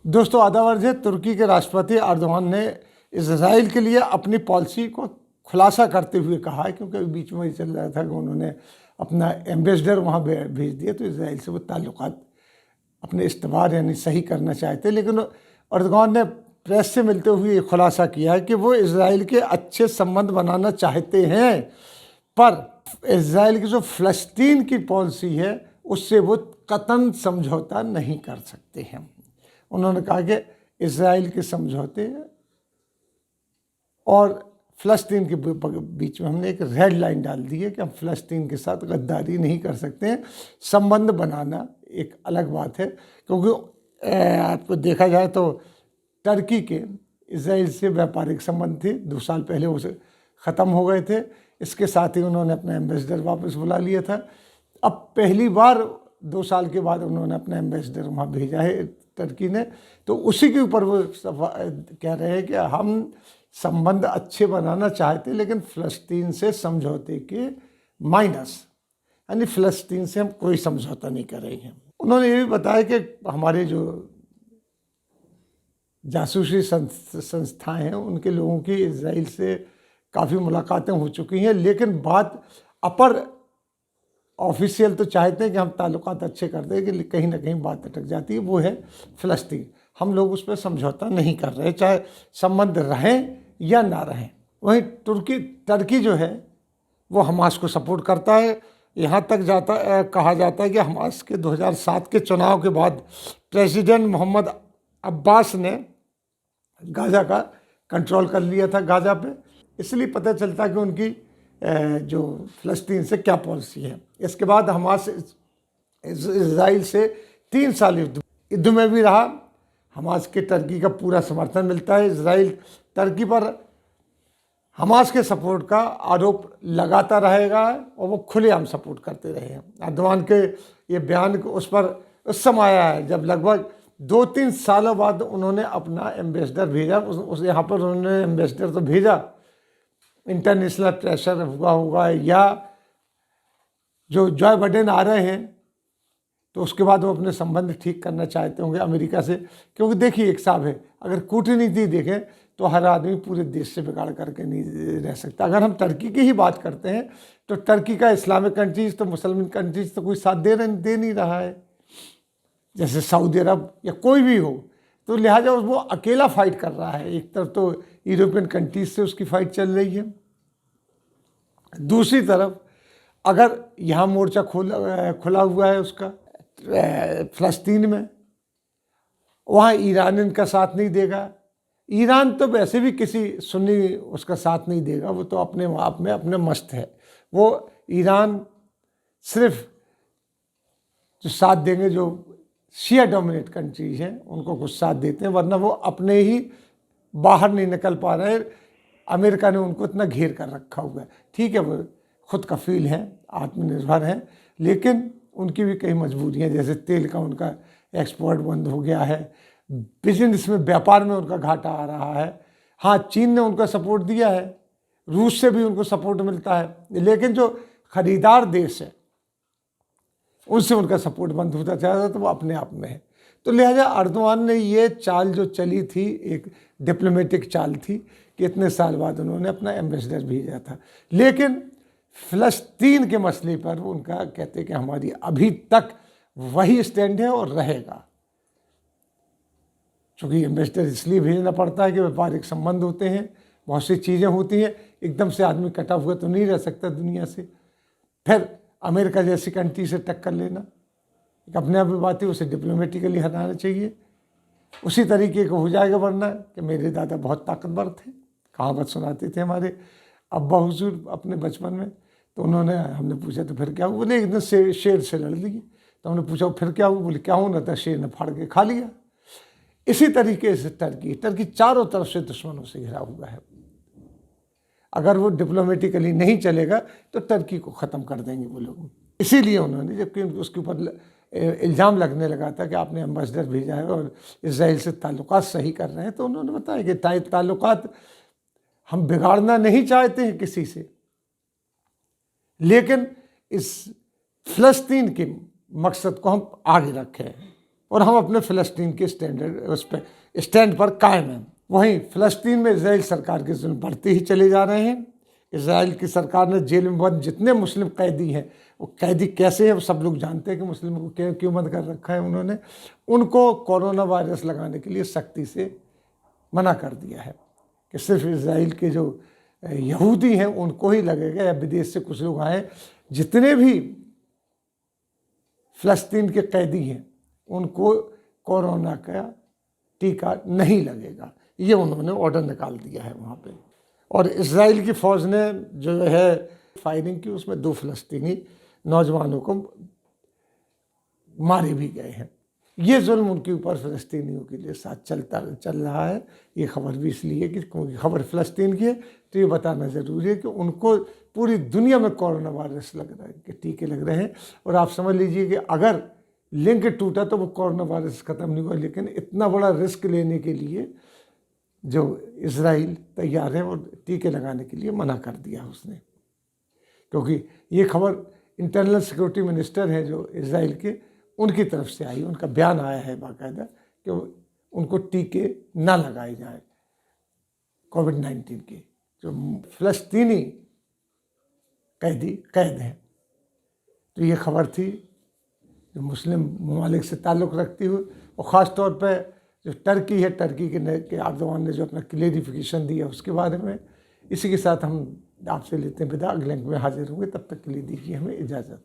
दोस्तों आदाब अर्ज़ है। तुर्की के राष्ट्रपति अर्दोगान ने इजराइल के लिए अपनी पॉलिसी को खुलासा करते हुए कहा है, क्योंकि बीच में ये चल रहा था कि उन्होंने अपना एम्बेसडर वहाँ भेज दिया, तो इजराइल से वो ताल्लुकात अपने इस्तेमाल यानी सही करना चाहते। लेकिन अर्दोगान ने प्रेस से मिलते हुए ये खुलासा किया है कि वो इजराइल के अच्छे संबंध बनाना चाहते हैं, पर इजराइल की जो फ़लस्तीन की पॉलिसी है उससे वो कतई समझौता नहीं कर सकते हैं। उन्होंने कहा कि इजराइल के समझौते और फ़लस्तीन के बीच में हमने एक रेड लाइन डाल दी है कि हम फ़लस्तीन के साथ गद्दारी नहीं कर सकते हैं। संबंध बनाना एक अलग बात है, क्योंकि आपको देखा जाए तो टर्की के इजराइल से व्यापारिक संबंध थे, 2 साल पहले वो ख़त्म हो गए थे। इसके साथ ही उन्होंने अपना एम्बेसडर वापस बुला लिया था। अब पहली बार 2 साल के बाद उन्होंने अपना एम्बेसडर वहाँ भेजा है टर्की ने, तो उसी के ऊपर वो कह रहे हैं कि हम संबंध अच्छे बनाना चाहते, लेकिन फ़लस्तीन से समझौते के माइनस, यानी फ़लस्तीन से हम कोई समझौता नहीं कर रहे हैं। उन्होंने ये भी बताया कि हमारे जो जासूसी संस्थाएं हैं उनके लोगों की इजराइल से काफ़ी मुलाकातें हो चुकी हैं, लेकिन बात अपर ऑफिशियल तो चाहते हैं कि हम ताल्लुकात अच्छे कर दें, कि कहीं ना कहीं बात अटक जाती है, वो है फ़लस्तीन। हम लोग उस पर समझौता नहीं कर रहे, चाहे संबंध रहें या ना रहें। वहीं टर्की जो है वो हमास को सपोर्ट करता है। यहाँ तक कहा जाता है कि हमास के 2007 के चुनाव के बाद प्रेसिडेंट मोहम्मद अब्बास ने गाज़ा का कंट्रोल कर लिया था गाज़ा पे, इसलिए पता चलता है कि उनकी जो फ़लस्तीन से क्या पॉलिसी है। इसके बाद हमास इजराइल से 3 साल युद्ध में भी रहा। हमास के टर्की का पूरा समर्थन मिलता है। इजराइल टर्की पर हमास के सपोर्ट का आरोप लगाता रहेगा और वो खुलेआम सपोर्ट करते रहे हैं। अर्दोगान के ये बयान उस समय आया है जब लगभग 2-3 सालों बाद उन्होंने अपना एम्बेसडर भेजा। उस यहाँ पर उन्होंने एम्बेसडर तो भेजा, इंटरनेशनल प्रेशर हुआ होगा या जो जॉय बाइडेन आ रहे हैं तो उसके बाद वो अपने संबंध ठीक करना चाहते होंगे अमेरिका से। क्योंकि देखिए एक साहब है, अगर कूटनीति देखें तो हर आदमी पूरे देश से बिगाड़ करके नहीं रह सकता। अगर हम टर्की की ही बात करते हैं तो टर्की का इस्लामिक कंट्रीज़ तो मुसलमान कंट्रीज़ तो कोई साथ दे नहीं रहा है, जैसे सऊदी अरब या कोई भी हो, तो लिहाजा वो अकेला फाइट कर रहा है। एक तरफ तो यूरोपियन कंट्रीज से उसकी फाइट चल रही है, दूसरी तरफ अगर यहाँ मोर्चा खुला हुआ है उसका फ़लस्तीन में, वहाँ ईरान इनका साथ नहीं देगा। ईरान तो वैसे भी किसी सुन्नी उसका साथ नहीं देगा, वो तो अपने आप में अपने मस्त है। वो ईरान सिर्फ जो साथ देंगे जो शिया डोमिनेट कंट्रीज हैं उनको कुछ साथ देते हैं, वरना वो अपने ही बाहर नहीं निकल पा रहे। अमेरिका ने उनको इतना घेर कर रखा हुआ है। ठीक है, वो खुद कफील हैं, आत्मनिर्भर हैं, लेकिन उनकी भी कई मजबूरियाँ, जैसे तेल का उनका एक्सपोर्ट बंद हो गया है, बिजनेस में व्यापार में उनका घाटा आ रहा है। हाँ, चीन ने उनका सपोर्ट दिया है, रूस से भी उनको सपोर्ट मिलता है, लेकिन जो खरीदार देश है उनसे उनका सपोर्ट बंद होता जा रहा है, तो वो अपने आप में है। तो लिहाजा अर्दोगान ने ये चाल जो चली थी, एक डिप्लोमेटिक चाल थी कि इतने साल बाद उन्होंने अपना एम्बेसडर भेजा था, लेकिन फ़लस्तीन के मसले पर उनका कहते हैं कि हमारी अभी तक वही स्टैंड है और रहेगा। चूँकि एम्बेसडर इसलिए भेजना पड़ता है कि व्यापारिक संबंध होते हैं, बहुत सी चीज़ें होती हैं, एकदम से आदमी कटा हुआ तो नहीं रह सकता दुनिया से। फिर अमेरिका जैसी कंट्री से टक्कर लेना एक अपने आप में बात है, उसे डिप्लोमेटिकली हटाना चाहिए। उसी तरीके का हो जाएगा, वरना कि मेरे दादा बहुत ताकतवर थे, कहावत सुनाते थे हमारे अब्बा हुजूर अपने बचपन में। तो हमने पूछा तो फिर क्या हुआ, बोले एक दिन शेर से लड़ ली। तो हमने पूछा फिर क्या हुआ, बोले क्या होना था, शेर ने फाड़ के खा लिया। इसी तरीके से टर्की चारों तरफ से दुश्मनों से घिरा हुआ है। अगर वो डिप्लोमेटिकली नहीं चलेगा तो टर्की को ख़त्म कर देंगे वो लोग। इसीलिए उन्होंने, जबकि उसके ऊपर इल्ज़ाम लगने लगा था कि आपने एम्बेसडर भेजा है और इजराइल से ताल्लुकात सही कर रहे हैं, तो उन्होंने बताया कि ताल्लुकात हम बिगाड़ना नहीं चाहते हैं किसी से, लेकिन इस फ़लस्तीन के मकसद को हम आगे रखें और हम अपने फ़लस्तीन के स्टैंड पर कायम हैं। वहीं फ़लस्तीन में इजराइल सरकार के जुल्म बढ़ते ही चले जा रहे हैं। इजराइल की सरकार ने जेल में बंद जितने मुस्लिम कैदी हैं, वो कैदी कैसे हैं वो सब लोग जानते हैं कि मुस्लिमों को क्यों बंद कर रखा है उन्होंने। उनको कोरोना वायरस लगाने के लिए सख्ती से मना कर दिया है कि सिर्फ इजराइल के जो यहूदी हैं उनको ही लगेगा, या विदेश से कुछ लोग आए, जितने भी फ़लस्तीन के कैदी हैं उनको कोरोना का टीका नहीं लगेगा। ये उन्होंने ऑर्डर निकाल दिया है वहाँ पे। और इजराइल की फ़ौज ने जो है फायरिंग की, उसमें 2 फ़लस्तीनी नौजवानों को मारे भी गए हैं। ये जुल्म उनके ऊपर फ़लस्तीनियों के लिए साथ चल रहा है। ये खबर भी इसलिए कि क्योंकि खबर फ़लस्तीन की है, तो ये बताना ज़रूरी है कि उनको पूरी दुनिया में कोरोना वायरस लग रहा है, कि टीके लग रहे हैं। और आप समझ लीजिए कि अगर लिंक टूटा तो वो कोरोना वायरस ख़त्म नहीं हुआ, लेकिन इतना बड़ा रिस्क लेने के लिए जो इजराइल तैयार है वो टीके लगाने के लिए मना कर दिया उसने। क्योंकि ये खबर इंटरनल सिक्योरिटी मिनिस्टर हैं जो इजराइल के, उनकी तरफ से आई, उनका बयान आया है बाकायदा कि उनको टीके ना लगाए जाए कोविड-19 के, जो फ़लस्तीनी कैद हैं। तो ये खबर थी जो मुस्लिम ममालिक से ताल्लुक़ रखती हुई, और ख़ास तौर पर जो टर्की है, टर्की के एर्दोगान ने जो अपना क्लेरिफिकेशन दिया उसके बारे में। इसी के साथ हम आपसे लेते हैं विदा। अगले अंक में हाजिर होंगे, तब तक के लिए दीजिए हमें इजाज़त।